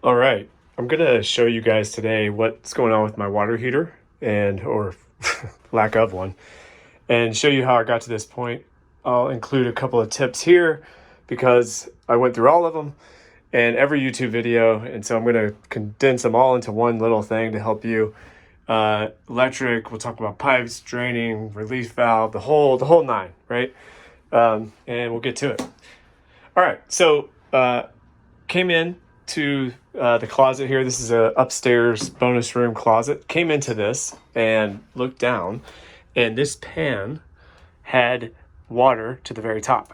All right, I'm gonna show you guys today what's going on with my water heater or lack of one, and show you how I got to this point. I'll include a couple of tips here because I went through all of them and every YouTube video, and so I'm gonna condense them all into one little thing to help you. Electric, we'll talk about pipes, draining, release valve, the whole nine, right? And we'll get to it. All right, so came in to the closet here. This is a upstairs bonus room closet. Came into this and looked down, and this pan had water to the very top.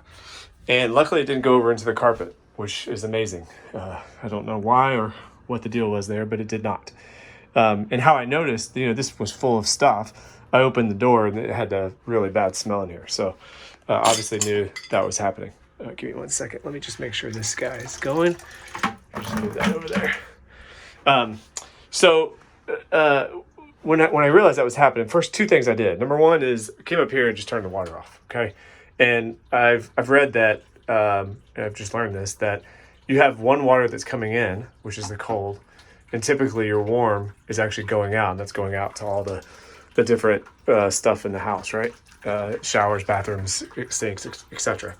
And luckily it didn't go over into the carpet, which is amazing. I don't know why or what the deal was there, but it did not. And how I noticed, this was full of stuff. I opened the door and it had a really bad smell in here. So obviously knew that was happening. Give me 1 second. Let me just make sure this guy is going. I'll just move that over there. When I realized that was happening, first two things I did. Number one is I came up here and just turned the water off. Okay, and I've read that and I've just learned this, that you have one water that's coming in, which is the cold, and typically your warm is actually going out, and that's going out to all the different stuff in the house, right? Showers, bathrooms, sinks, etc.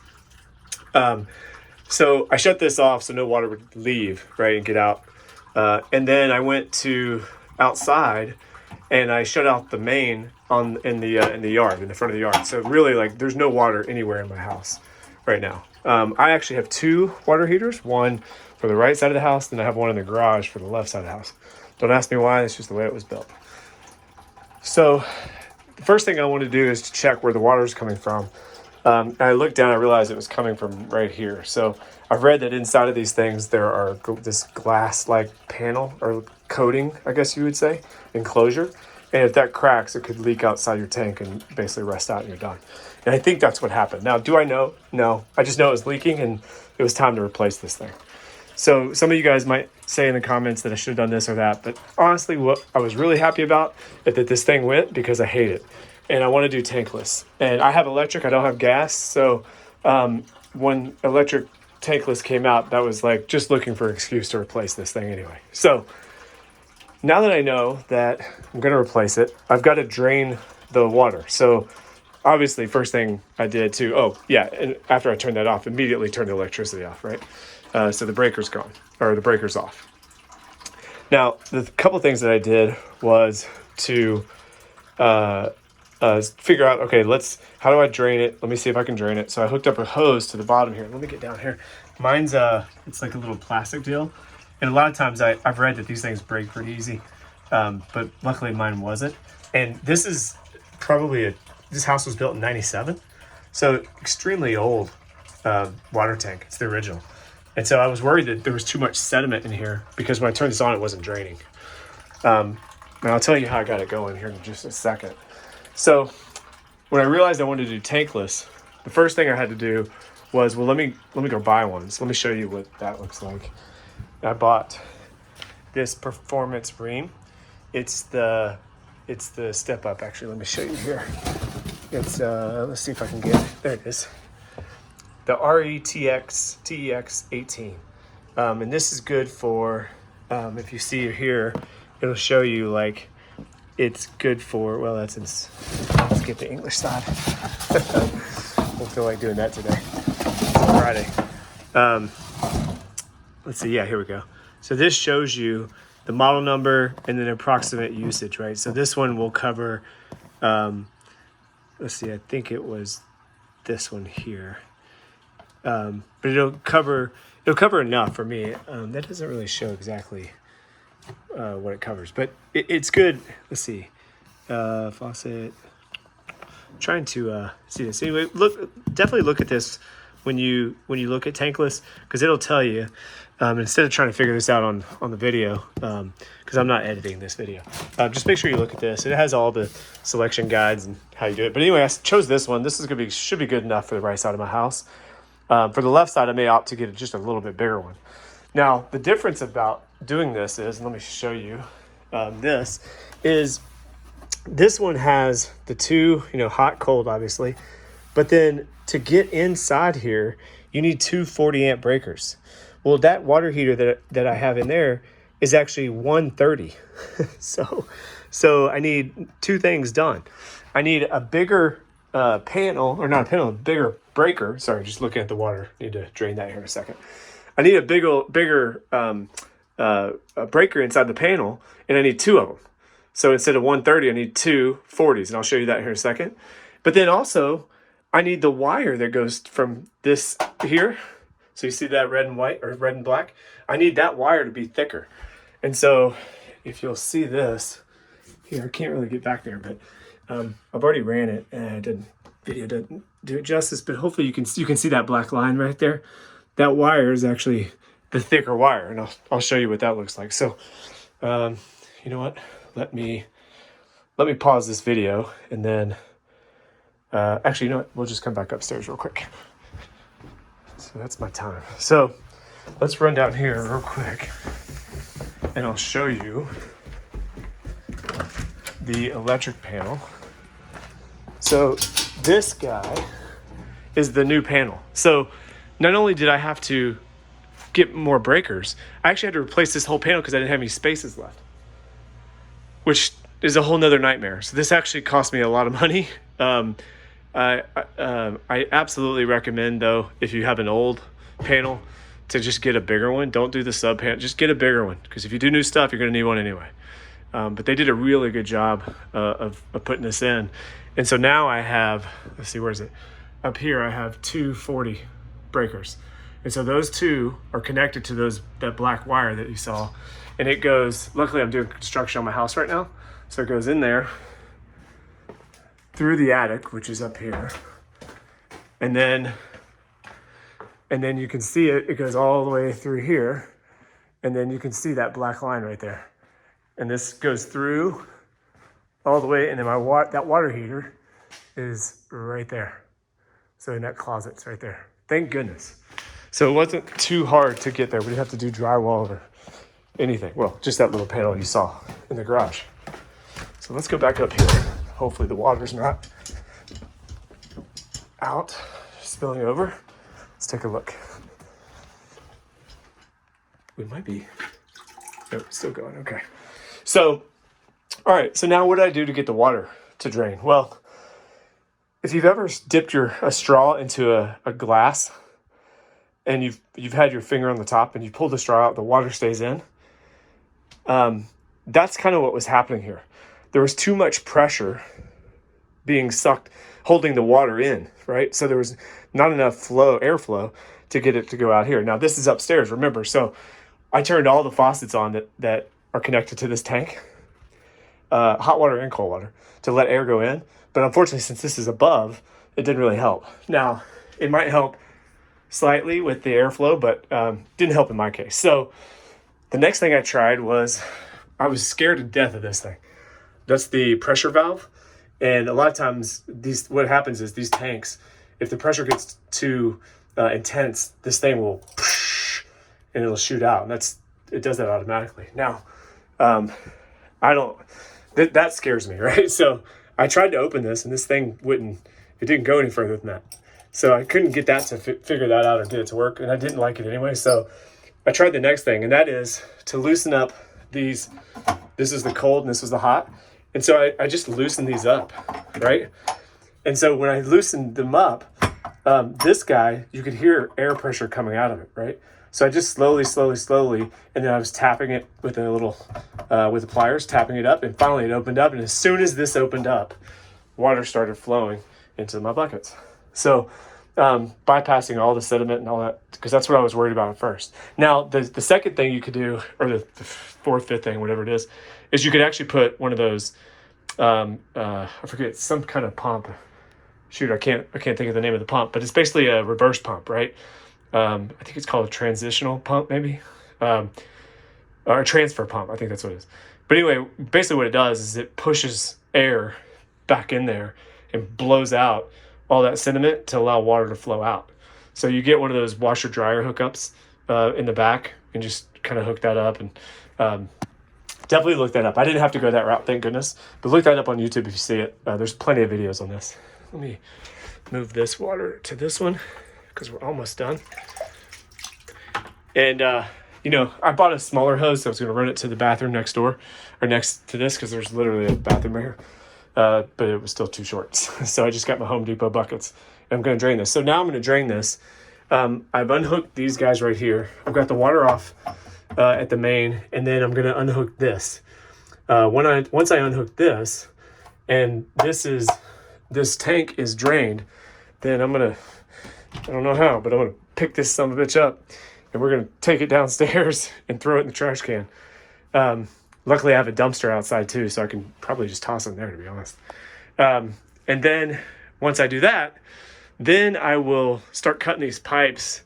So I shut this off so no water would leave, right, and get out. And then I went to outside and I shut out the main in the yard, in the front of the yard. So really, like, there's no water anywhere in my house right now. I actually have two water heaters, one for the right side of the house, then I have one in the garage for the left side of the house. Don't ask me why, it's just the way it was built. So the first thing I want to do is to check where the water is coming from. I looked down, I realized it was coming from right here. So I've read that inside of these things there are this glass-like panel or coating, I guess you would say, enclosure. And if that cracks, it could leak outside your tank and basically rust out and you're done. And I think that's what happened. Now, do I know? No. I just know it was leaking and it was time to replace this thing. So some of you guys might say in the comments that I should have done this or that, but honestly, what I was really happy about is that this thing went, because I hate it. And I want to do tankless. And I have electric, I don't have gas. So when electric tankless came out, that was like just looking for an excuse to replace this thing anyway. So now that I know that I'm going to replace it, I've got to drain the water. So obviously, first thing I did too, and after I turned that off, immediately turned the electricity off, right? So the breaker's gone, or the breaker's off. Now, the couple things that I did was to figure out, okay, how do I drain it? Let me see if I can drain it. So I hooked up a hose to the bottom here. Let me get down here. Mine's, it's like a little plastic deal. And a lot of times I've read that these things break pretty easy. But luckily mine wasn't. And this is probably this house was built in 97. So extremely old water tank. It's the original. And so I was worried that there was too much sediment in here because when I turned this on, it wasn't draining. And I'll tell you how I got it going here in just a second. So when I realized I wanted to do tankless, the first thing I had to do was, let me go buy one. So let me show you what that looks like. I bought this Performance Ream. It's the step up, actually. Let me show you here. It's let's see if I can get it. There it is. The RETX TEX 18. And this is good for, if you see here, it'll show you like it's good for, well, let's get the English side. Don't feel like doing that today. It's Friday. Let's see, here we go. So this shows you the model number and then approximate usage, right? So this one will cover, let's see, I think it was this one here. But it'll cover enough for me. That doesn't really show exactly what it covers, but it's good. Let's see, faucet. I'm trying to see this. Anyway, definitely look at this when you look at tankless, because it'll tell you. Instead of trying to figure this out on the video, because I'm not editing this video, just make sure you look at this. It has all the selection guides and how you do it. But anyway, I chose this one. This is should be good enough for the right side of my house. For the left side, I may opt to get just a little bit bigger one. Now, the difference about doing this is, and let me show you, this one has the two, hot, cold, obviously. But then to get inside here, you need two 40 amp breakers. Well, that water heater that I have in there is actually 130. So I need two things done. I need a bigger panel, or not a panel, a bigger breaker. Sorry, just looking at the water. Need to drain that here in a second. I need a bigger breaker inside the panel, and I need two of them. So instead of 130, I need two 40s, and I'll show you that here in a second. But then also, I need the wire that goes from this here. So you see that red and white, or red and black? I need that wire to be thicker. And so if you'll see this, here, I can't really get back there, but I've already ran it, and video doesn't do it justice, but hopefully you can see that black line right there. That wire is actually the thicker wire, and I'll show you what that looks like. So, you know what? Let me pause this video, and then actually, you know what? We'll just come back upstairs real quick. So that's my time. So let's run down here real quick, and I'll show you the electric panel. So this guy is the new panel. So not only did I have to get more breakers, I actually had to replace this whole panel because I didn't have any spaces left, which is a whole nother nightmare. So this actually cost me a lot of money. I absolutely recommend, though, if you have an old panel, to just get a bigger one. Don't do the sub panel, just get a bigger one, because if you do new stuff, you're going to need one anyway. But they did a really good job of putting this in. And so now I have, let's see, where is it? Up here, I have 240 breakers. And so those two are connected to that black wire that you saw. And it goes, luckily I'm doing construction on my house right now. So it goes in there through the attic, which is up here. And then you can see it goes all the way through here. And then you can see that black line right there. And this goes through all the way, and then that water heater is right there. So in that closet, it's right there. Thank goodness. So it wasn't too hard to get there. We didn't have to do drywall or anything. Well, just that little panel you saw in the garage. So let's go back up here. Hopefully the water's not out, spilling over. Let's take a look. We might be, nope, still going, okay. So, all right, so now what do I do to get the water to drain? Well, if you've ever dipped a straw into a glass and you've had your finger on the top and you pull the straw out, the water stays in. That's kind of what was happening here. There was too much pressure being sucked, holding the water in, right? So there was not enough airflow to get it to go out here. Now this is upstairs, remember. So I turned all the faucets on that are connected to this tank, hot water and cold water, to let air go in. But unfortunately, since this is above, it didn't really help. Now, it might help slightly with the airflow, but didn't help in my case. So the next thing I tried was, I was scared to death of this thing. That's the pressure valve. And a lot of times, what happens is these tanks, if the pressure gets too intense, this thing will, and it'll shoot out. And it does that automatically. Now, that scares me, right? So I tried to open this, and this thing it didn't go any further than that. So I couldn't get that to figure that out or get it to work, and I didn't like it anyway. So I tried the next thing, and that is to loosen up these. This is the cold, and this is the hot. And so I just loosened these up, right? And so when I loosened them up, this guy, you could hear air pressure coming out of it, right? So I just slowly, and then I was tapping it with with the pliers, tapping it up, and finally it opened up. And as soon as this opened up, water started flowing into my buckets. So bypassing all the sediment and all that, because that's what I was worried about at first. Now, the second thing you could do, or the fourth, fifth thing, whatever it is you could actually put one of those, I forget, some kind of pump. Shoot, I can't think of the name of the pump, but it's basically a reverse pump, right? I think it's called a transitional pump, maybe, or a transfer pump. I think that's what it is. But anyway, basically what it does is it pushes air back in there and blows out all that sediment to allow water to flow out. So you get one of those washer dryer hookups in the back and just kind of hook that up, and definitely look that up. I didn't have to go that route, thank goodness, but look that up on YouTube if you see it. There's plenty of videos on this. Let me move this water to this one, because we're almost done. And, you know, I bought a smaller hose, so I was going to run it to the bathroom next door, or next to this, because there's literally a bathroom here. But it was still too short. So I just got my Home Depot buckets. And I'm going to drain this. So now I'm going to drain this. I've unhooked these guys right here. I've got the water off at the main, and then I'm going to unhook this. Once I unhook this, and this tank is drained, then I'm going to, I don't know how, but I'm going to pick this son of a bitch up, and we're going to take it downstairs and throw it in the trash can. Luckily, I have a dumpster outside too, so I can probably just toss it in there, to be honest. And then once I do that, then I will start cutting these pipes.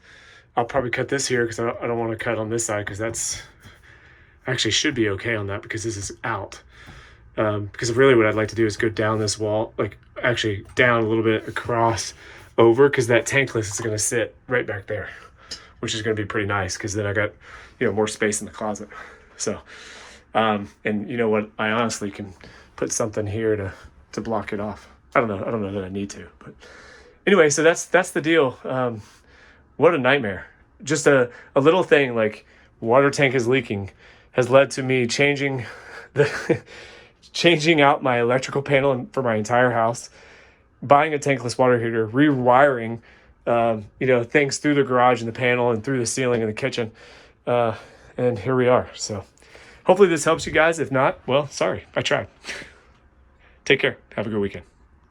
I'll probably cut this here because I don't want to cut on this side, because that's actually should be okay on that, because this is out. Because really what I'd like to do is go down this wall, like actually down a little bit across over, because that tankless is going to sit right back there, which is going to be pretty nice, because then I got, you know, more space in the closet. So, and you know what, I honestly can put something here to block it off. I don't know that I need to, but anyway, so that's the deal. What a nightmare. Just a little thing like water tank is leaking has led to me changing out my electrical panel for my entire house, buying a tankless water heater, rewiring, you know, things through the garage and the panel and through the ceiling in the kitchen. And here we are. So hopefully this helps you guys. If not, well, sorry, I tried. Take care. Have a good weekend.